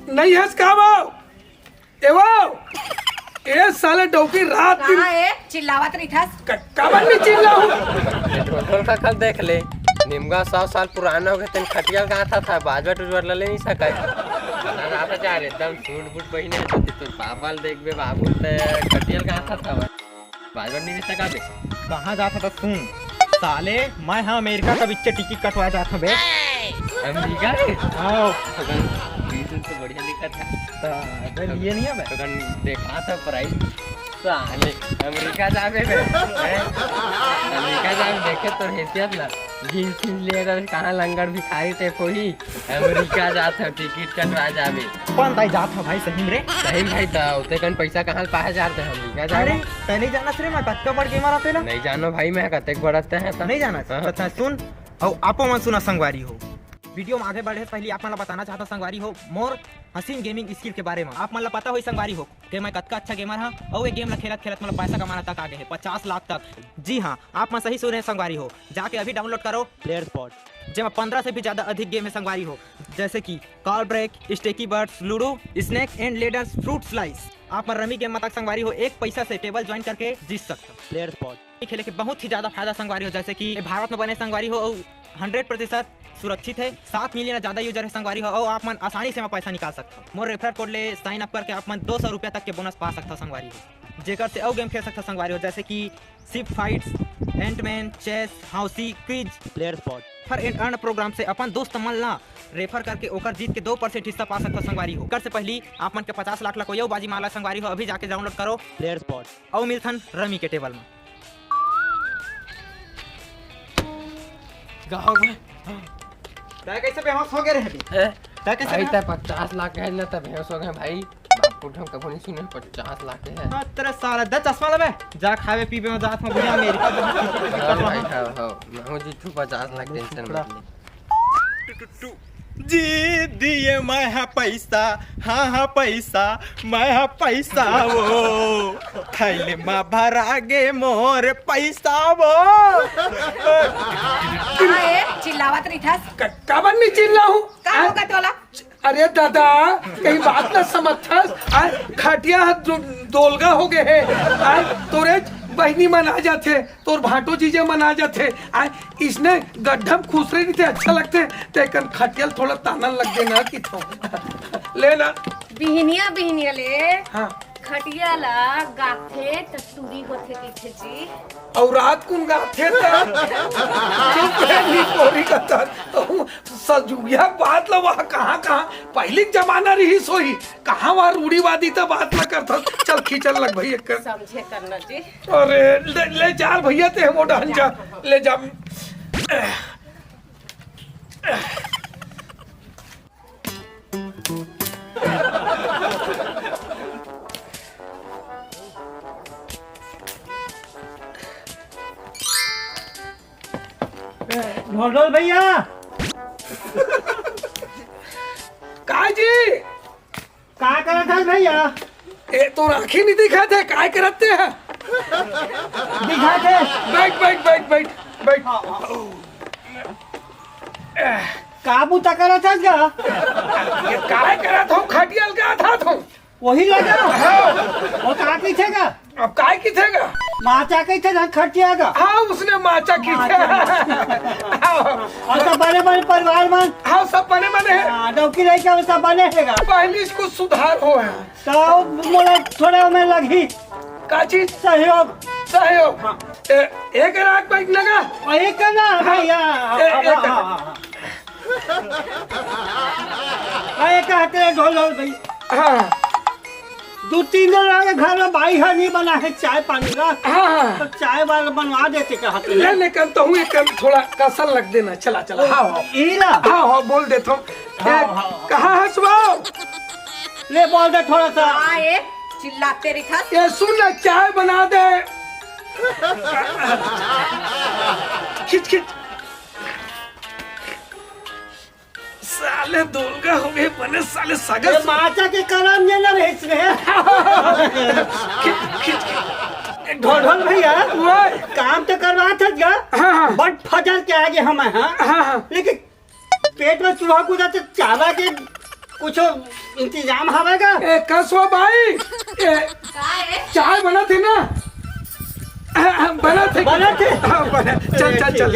नहीं हंस का वो ए साले डोकी रात दिन चिल्लावत रही था कबर नहीं चिल्लाऊं। ढोल का कल देख ले निमगा 100 साल पुराना हो गया तेन खटिया का था बाजवट उजवट ले नहीं सका आता जा रे एकदम सूट बूट पहिने तो पापा देख बे बाबू ते खटिया का था बाजवट नहीं सका बे कहां जाता था सुन साले मैं हां अमेरिका का बिच्चे टिकट कटवा जाता बे अमेरिका आओ बीच तो बढ़िया लिखा था तो लिए नहीं है तो देखा था प्राइस साले अमेरिका जावे बे अमेरिका जावे देखे तो हैसियत ना जींस लेकर कहां लंगर भिखारी थे कोई अमेरिका जाता टिकट कटवा जावे कौन ताई जाता भाई सही रे सही भाई था उते कन पैसा कहां पाए जाते हम अमेरिका जा अरे तै नहीं जाना रे मैं कत्का बड़ गेमर आते ना नहीं जानो भाई मैं कतेक बड़ते हैं नहीं जाना अच्छा सुन और आपो मन सुना संगवारी हो वीडियो में आगे बढ़े पहले आप मला बताना चाहता संगवारी हो मोर हसीन गेमिंग स्किल के बारे में आप मला पता हो संगवारी हो कि मैं कतका अच्छा गेमर हां और ये गेम ला खेलत खेलत मतलब पैसा कमाना तक आगे है 50 लाख तक। जी हां आप मैं सही सुने संगवारी हो जाके अभी डाउनलोड करो प्लेयर स्पॉट जिसमें 15 से भी ज्यादा अधिक गेम है संगवारी हो जैसे कि कॉल ब्रेक स्टेकी birds ludo snake and ladders fruit slice. आप रमी गेम में तक संगवारी हो एक पैसा से टेबल ज्वाइन करके जीत सकते हो। प्लेयर स्पॉट खेले के बहुत ही ज्यादा फायदा संगवारी हो जैसे कि भारत में बने संगवारी हो 100% सुरक्षित है 7 मिलियन ज्यादा यूजर है संगवारी हो और आप मन आसानी से पैसा निकाल सकते हो। मोर रेफर कोड ले साइन अप करके आप मन 200 रुपया तक के बोनस पा सकता संगवारी हो जेकर से और गेम खेल सकता संगवारी हो जैसे कि ship fights Ant Man chess housie quiz player spot for and earn programme से अपन दोस्त मन ला रेफर करके ओकर जीत के 2% हिस्सा पा सकता संगवारी हो। कर से पहले आप मन के 50 लाख ला कोई बाजी माला संगवारी हो अभी जाके डाउनलोड करो प्लेयर स्पॉट और मिलथन रमी के टेबल में गांव में कैसे बेहोश हो गए रे भाई 50 लाख है ना तब बेहोश हो गए भाई बाप हम कभी नहीं सुने 50 लाख है तेरा साला 10 चश्मा लेबे जा खावे पीबे में जात में बुढ़िया अमेरिका भाई हो मैं जीतू 50 लाख टेंशन मत ले जी दिए मैं है पैसा हाँ पैसा मैं है पैसा वो थैले में भरा गे मोर पैसा वो चिल्लावत रही था कबर नहीं चिल्लाऊं। का होगा तोला अरे दादा कहीं बात न समझता खटिया दोलगा हो गए है तोरे बहनी मन आ जाते तोर भाटो जीजे मन आ जाते इसने गड्ढम खुसरे नहीं थे अच्छा लगते तेकन खटियल थोड़ा ताना लग गए ना कि तो ले ना बिहनिया ले हाँ खटिया ला गाथे तस्तूरी होथे पीछे जी और रात कुन गाथे कोरी का सजुया बात ला वहाँ कहाँ पहले जमाना रही सोही कहाँ वहाँ रूढ़ीवादी तो बात ना करता चल खींचल लग भैया कर समझे करना जी अरे ले जा भैया ते हम डहन जा ले जा ढोल भैया काजी का करा था भैया ए तो आँखें नहीं दिखा थे काय करते हैं दिखा थे बैठ काबू तक करा था ये काय करा था खटियल का था तुम वही लगा और का की थे का अब काय की थे का माचा के थे खटिया का हाँ उसने माचा की थे और सब बड़े बड़े परिवार में हाँ सब बने बने हैं डौकी रही क्या सब बने हैगा पहले इसको सुधार हो है तो मोला थोड़ा में लगी का चीज सहयोग एक रात बैठ लगा एक ना भैया एक हाथे ढोल भैया हाँ 2-3 दिन आगे घर में भाई है नहीं बना है चाय पानी का हाँ तो चाय वाला बनवा देते कहते ले कर तो हूँ एक थोड़ा कसल लग देना चला हाँ ईला हाँ बोल देता हूँ कहाँ है सुबह ले बोल दे थोड़ा सा आए चिल्लाते रही था ये सुन ना चाय बना दे खिच साले दोलगा हो गए बने साले सगर माचा के करम ये ना भेज रहे ढोल भैया काम तो करवा था क्या बट फजल के आगे हम हैं लेकिन पेट में चूहा कूदा तो चावा के कुछ इंतजाम हवेगा? ए कसवा भाई ए का है चाय बना थे ना? बना थे हाँ, बना। चल चल चल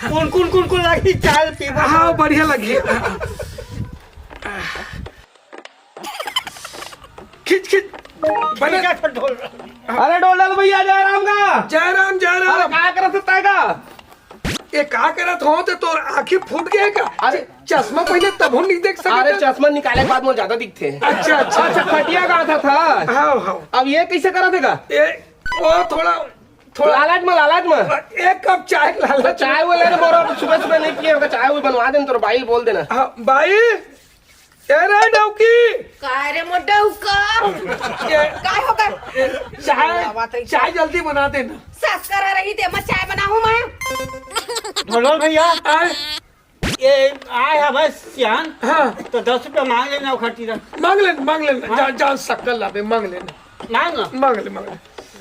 कौन लगी चाय पीवा? हाँ बढ़िया लगी। खिंच खिंच बना। अरे डोलल भैया जय राम का। जय राम जय राम। क्या करत होता का? ये का करत हो तो तोर आँखें फूट गए का? अरे चश्मा पहले तब हम नहीं देख अरे सकते। चश्मा निकाले के बाद मुझे ज्यादा दिखते हैं। अच्छा अच्छा अच्छा खटिया का था। हाँ हाँ अब ये कैसे करा देगा? ये वो थोड़ा लालच में एक कप चाय लाल तो चाय वो लेने बोलो सुबह नहीं पिए होगा चाय वो बनवा देना तो भाई बोल देना। हाँ भाई ए रे डौकी काय रे मोटा हुक्का ये काय हो गए चाय जल्दी बना देना। सास करा रही थी मैं चाय बनाऊं मैं। डोलल भैया आए ये आए है बस सियान हाँ तो 10 रुपया मांग लेना खटीरा। मांग लेना जा जा शक्कर लावे मांग लेना मांग ले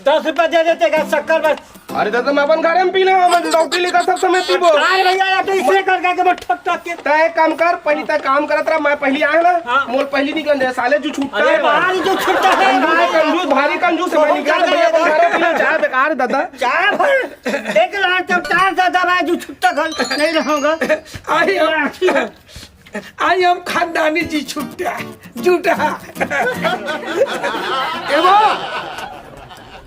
10 रुपया दे देते का शक्कर बस। अरे दादा मैं अपन घर में पी लेगा मैं डॉक्टर लेकर सब समय पीबो। अरे भैया तो इसे कर के मैं ठक ठक के तय काम कर पहली तय काम करत रहा मैं पहली आया ना मोल पहली निकल जाए साले जो छूटता है भारी जो छूटता है कंजूस भारी कंजूस है मैं निकाल भैया अपन घर में पी चाय बेकार दादा चाय भर देख रहा तब चार दादा मैं जो छूटता घर नहीं रहूंगा। आई हम खानदानी जी छुट्टा झूठा एवो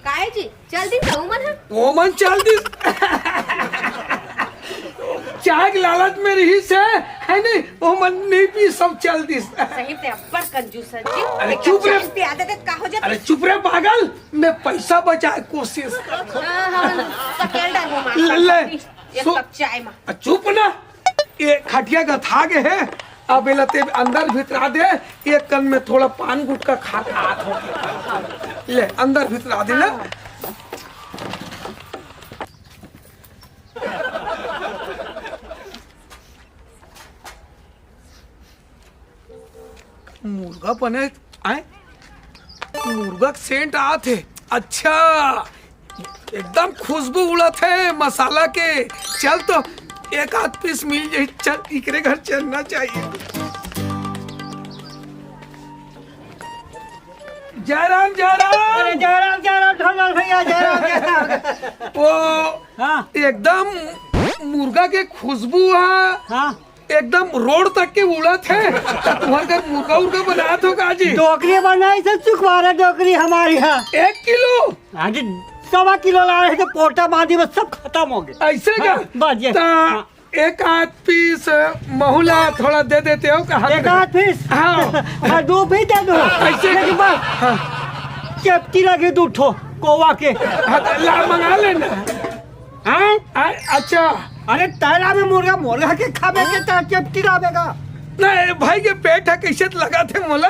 काय जी जल्दी जाऊ मन है वो मन चल दी चाय के लालच में रही से है नहीं वो मन नहीं पी सब चल दी। सही ते अब्बर कंजूस है जी। अरे चुप रे। पे आदत का हो जाता अरे चुप रे पागल मैं पैसा बचाए कोशिश कर। हां सकेल डाल हो ले, ले। एक कप चाय में चुप ना ये खटिया का था के है अब लते अंदर भितरा दे एक कन में थोड़ा पान गुटका खा ले अंदर भितरा दे ना। मुर्गा बने आए मुर्गा सेंट आते अच्छा एकदम खुशबू उड़त है मसाला के। चल तो एक आध पीस मिल जाए चल इकरे घर चलना चाहिए। जय राम अरे जय राम ढोलल भैया जय राम। वो हाँ एकदम मुर्गा के खुशबू हाँ एकदम रोड तक के उड़त है तुम्हारे घर मुर्गा उर्गा बना तो काजी टोकरी बनाई से चुकवारा टोकरी हमारी यहाँ 1 किलो आज 1.25 किलो ला रहे थे पोटा बांधी में सब खत्म हो गए। ऐसे क्या बस ये ता एक आध पीस महुला थोड़ा दे देते हो कहा एक आध पीस हाँ 2 भी दे दो ऐसे लेकिन बस चपटी लगे 2 ठो कोवा के ला मंगा लेना हैं। अच्छा अरे ताला में मुर्गा के खाबे के ता चपटी लावेगा नहीं भाई के पेट है कैसे लगा थे मोला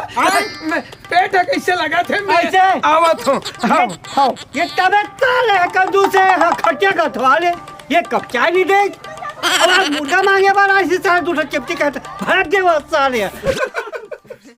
मैं पेट है कैसे लगा थे मैं ऐसे? आवत हूँ हाँ ये तबे काले कद्दू से खटिया का थवा ले ये कप चाय नहीं दे और मुर्गा मांगे बार ऐसे सारे 2 ठो चपटी कहते भाग दे वो साले।